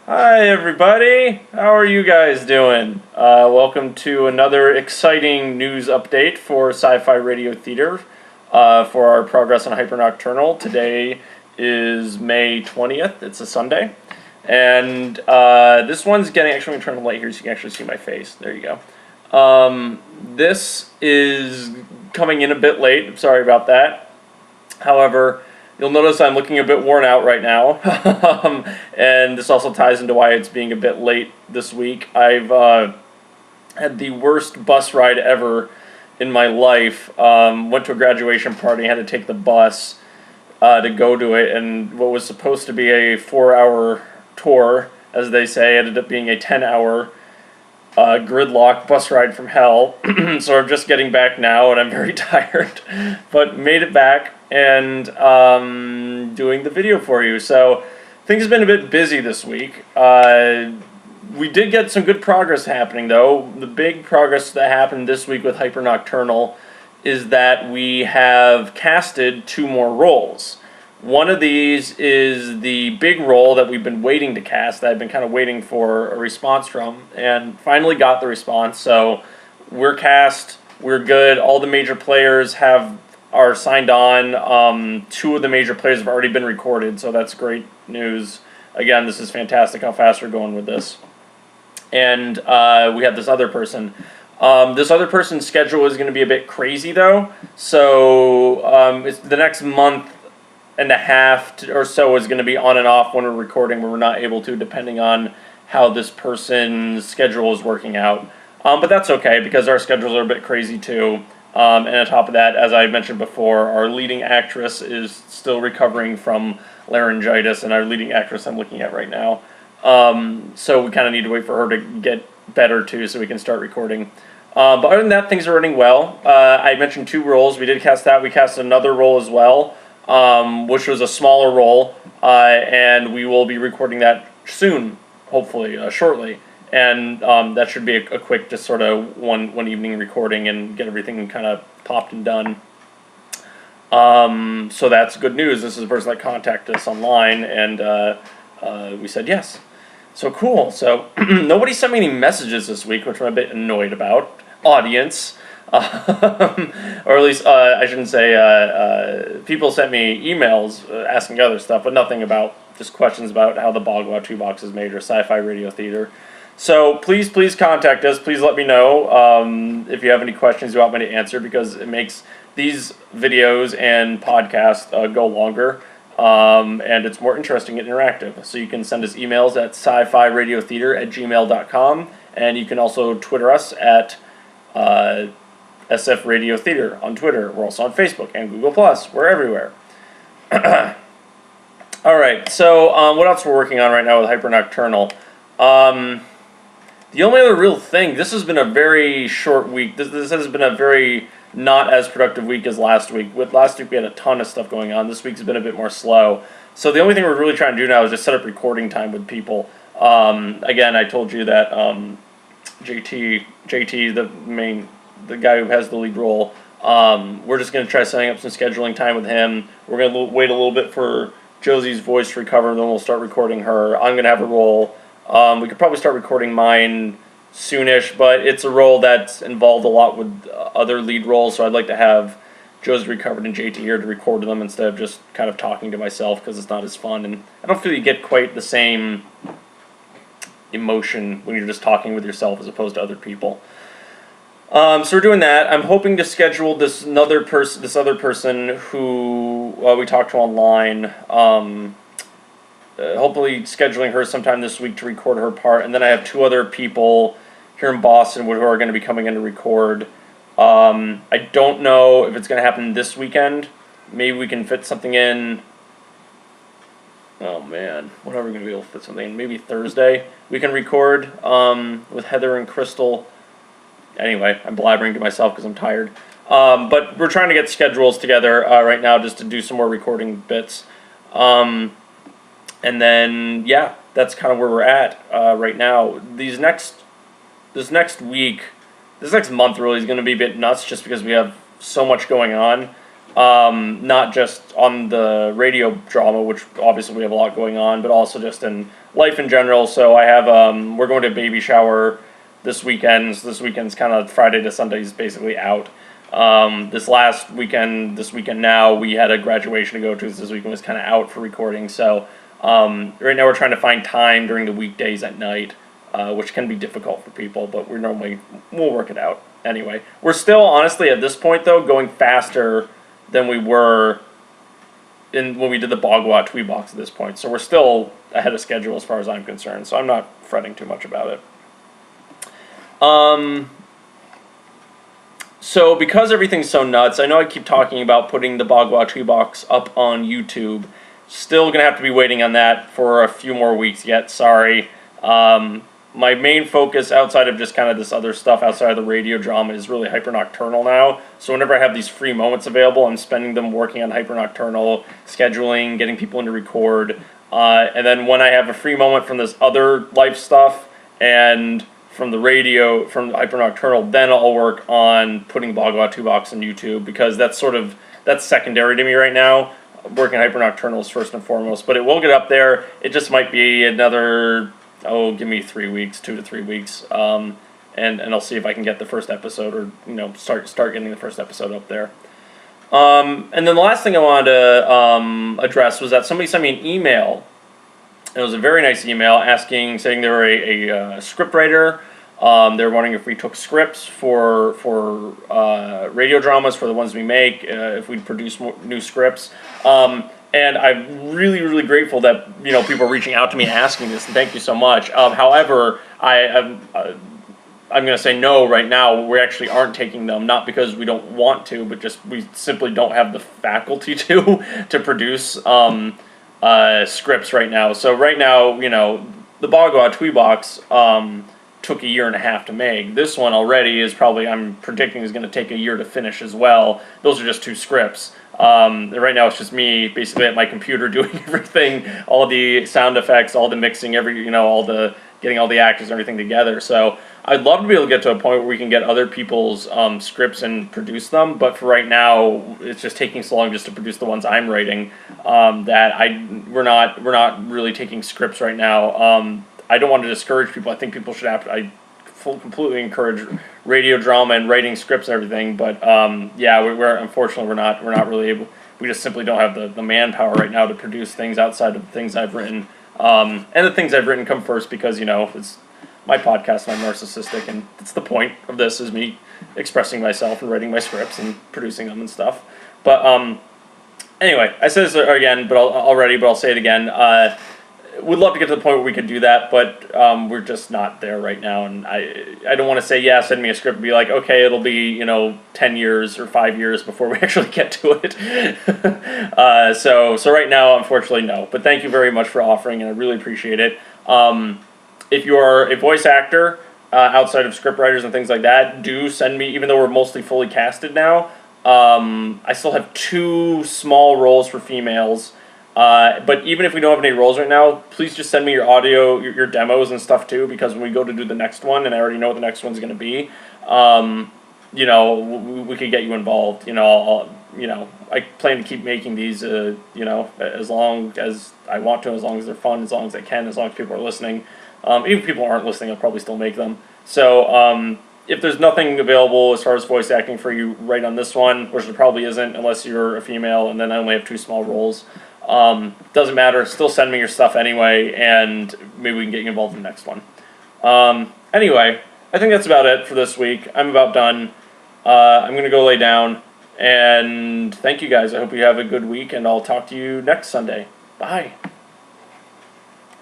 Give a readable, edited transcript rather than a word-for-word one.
Hi everybody, how are you guys doing? Welcome to another exciting news update for Sci-Fi Radio Theater for our progress on Hyper Nocturnal. Today is May 20th, it's a Sunday, and this one's getting, actually I'm going to turn the light here so you can actually see my face, there you go. This is coming in a bit late, I'm sorry about that. However, you'll notice I'm looking a bit worn out right now, and this also ties into why it's being a bit late this week. I've had the worst bus ride ever in my life. Went to a graduation party, had to take the bus to go to it, and what was supposed to be a 4-hour tour, as they say, ended up being a 10-hour gridlock bus ride from hell. So I'm just getting back now, and I'm very tired, but made it back and doing the video for you. So things have been a bit busy this week. We did get some good progress happening, though. The big progress that happened this week with Hyper Nocturnal is that we have casted 2 more roles. One of these is the big role that we've been waiting to cast, that I've been kind of waiting for a response from, and finally got the response. So we're cast, we're good, all the major players are signed on. 2 of the major players have already been recorded, so that's great news. Again, this is fantastic how fast we're going with this. And we have this other person. This other person's schedule is going to be a bit crazy, though. So it's the next month and a half or so is going to be on and off when we're recording, when we're not able to, depending on how this person's schedule is working out. But that's okay, because our schedules are a bit crazy too. And on top of that, as I mentioned before, our leading actress is still recovering from laryngitis, and our leading actress I'm looking at right now. So we kind of need to wait for her to get better too, so we can start recording. But other than that, things are running well. I mentioned 2 roles. We did cast that. We cast another role as well, which was a smaller role, and we will be recording that soon, hopefully, shortly. And that should be a quick, just sort of one evening recording and get everything kind of popped and done. So that's good news. This is the person that contacted us online, and we said yes. So cool. So nobody sent me any messages this week, which I'm a bit annoyed about. Audience. Or at least, I shouldn't say, people sent me emails asking other stuff, but nothing about, just questions about how the Bogwa 2 box is made or Sci-Fi Radio Theater. So please contact us. Please let me know if you have any questions you want me to answer, because it makes these videos and podcasts go longer, and it's more interesting and interactive. So you can send us emails at sci-fi-radiotheater@gmail.com, and you can also Twitter us at SF Radio Theater on Twitter. We're also on Facebook and Google+. We're everywhere. Alright, so what else we're working on right now with Hyper Nocturnal? The only other real thing, this has been a very short week. This has been a very not as productive week as last week. With last week we had a ton of stuff going on. This week's been a bit more slow. So the only thing we're really trying to do now is just set up recording time with people. Again, I told you that JT, the guy who has the lead role, we're just going to try setting up some scheduling time with him. We're going to wait a little bit for Josie's voice to recover, and then we'll start recording her. I'm going to have a role. We could probably start recording mine soonish, but it's a role that's involved a lot with other lead roles, so I'd like to have Josie recovered and JT here to record them instead of just kind of talking to myself, because it's not as fun, and I don't feel you get quite the same emotion when you're just talking with yourself as opposed to other people. So we're doing that. I'm hoping to schedule this other person who we talked to online. Hopefully scheduling her sometime this week to record her part, and then I have 2 other people here in Boston who are going to be coming in to record. I don't know if it's going to happen this weekend. Maybe we can fit something in. Oh man, when are we going to be able to fit something in? Maybe Thursday we can record with Heather and Crystal. Anyway, I'm blabbering to myself because I'm tired. But we're trying to get schedules together right now just to do some more recording bits. And then, yeah, that's kind of where we're at right now. This next month really is going to be a bit nuts just because we have so much going on. not just on the radio drama, which obviously we have a lot going on, but also just in life in general. So I have, we're going to a baby shower this weekend. So this weekend's kind of Friday to Sunday is basically out. This weekend now, we had a graduation to go to. So this weekend was kind of out for recording. So right now we're trying to find time during the weekdays at night, which can be difficult for people, but we'll work it out. Anyway, we're still, honestly, at this point, though, going faster than we were when we did the Bagua Tweet Box at this point. So we're still ahead of schedule as far as I'm concerned, so I'm not fretting too much about it. So because everything's so nuts, I know I keep talking about putting the Bagua Tweet Box up on YouTube. Still going to have to be waiting on that for a few more weeks yet, sorry. My main focus outside of just kind of this other stuff outside of the radio drama is really Hyper Nocturnal now. So whenever I have these free moments available, I'm spending them working on Hyper Nocturnal, scheduling, getting people in to record. And then when I have a free moment from this other life stuff and from the radio, from Hyper Nocturnal, then I'll work on putting Bagua 2 Box on YouTube, because that's secondary to me right now. Working Hyper Nocturnal is first and foremost, but it will get up there. It just might be another, give me 3 weeks, 2 to 3 weeks, and I'll see if I can get the first episode, or start getting the first episode up there. And then the last thing I wanted to address was that somebody sent me an email. It was a very nice email saying they were a script writer. They're wondering if we took scripts for radio dramas, for the ones we make, if we'd produce new scripts. And I'm really, really grateful that people are reaching out to me asking this, and thank you so much. However, I'm going to say no right now. We actually aren't taking them, not because we don't want to, but just we simply don't have the faculty to produce scripts right now. So right now, the Bagua Tweet Box took 1.5 years to make. This one already is probably, I'm predicting, is going to take 1 year to finish as well. Those are just 2 scripts. Right now it's just me basically at my computer doing everything, all the sound effects, all the mixing, getting all the actors and everything together. So I'd love to be able to get to a point where we can get other people's scripts and produce them, but for right now, it's just taking so long just to produce the ones I'm writing, that we're not really taking scripts right now. I don't want to discourage people. I think people should I completely encourage radio drama and writing scripts and everything, but we're unfortunately we're not really able. We just simply don't have the manpower right now to produce things outside of the things I've written. And the things I've written come first because, it's my podcast and I'm narcissistic, and that's the point of this, is me expressing myself and writing my scripts and producing them and stuff. But anyway, I said this again, but I'll say it again. Would love to get to the point where we could do that, but we're just not there right now, and I don't want to say, send me a script and be like, okay, it'll be 10 years or 5 years before we actually get to it. So right now, unfortunately, no. But thank you very much for offering, and I really appreciate it. If you are a voice actor outside of script writers and things like that, do send me, even though we're mostly fully casted now, I still have 2 small roles for females. But even if we don't have any roles right now, please just send me your audio, your demos and stuff too, because when we go to do the next one, and I already know what the next one's going to be, we could get you involved. I plan to keep making these, as long as I want to, as long as they're fun, as long as I can, as long as people are listening. Even if people aren't listening, I'll probably still make them. So, if there's nothing available as far as voice acting for you right on this one, which there probably isn't unless you're a female, and then I only have 2 small roles, doesn't matter, still send me your stuff anyway, and maybe we can get you involved in the next one. Anyway, I think that's about it for this week. I'm about done. I'm going to go lay down, and thank you guys. I hope you have a good week, and I'll talk to you next Sunday. Bye.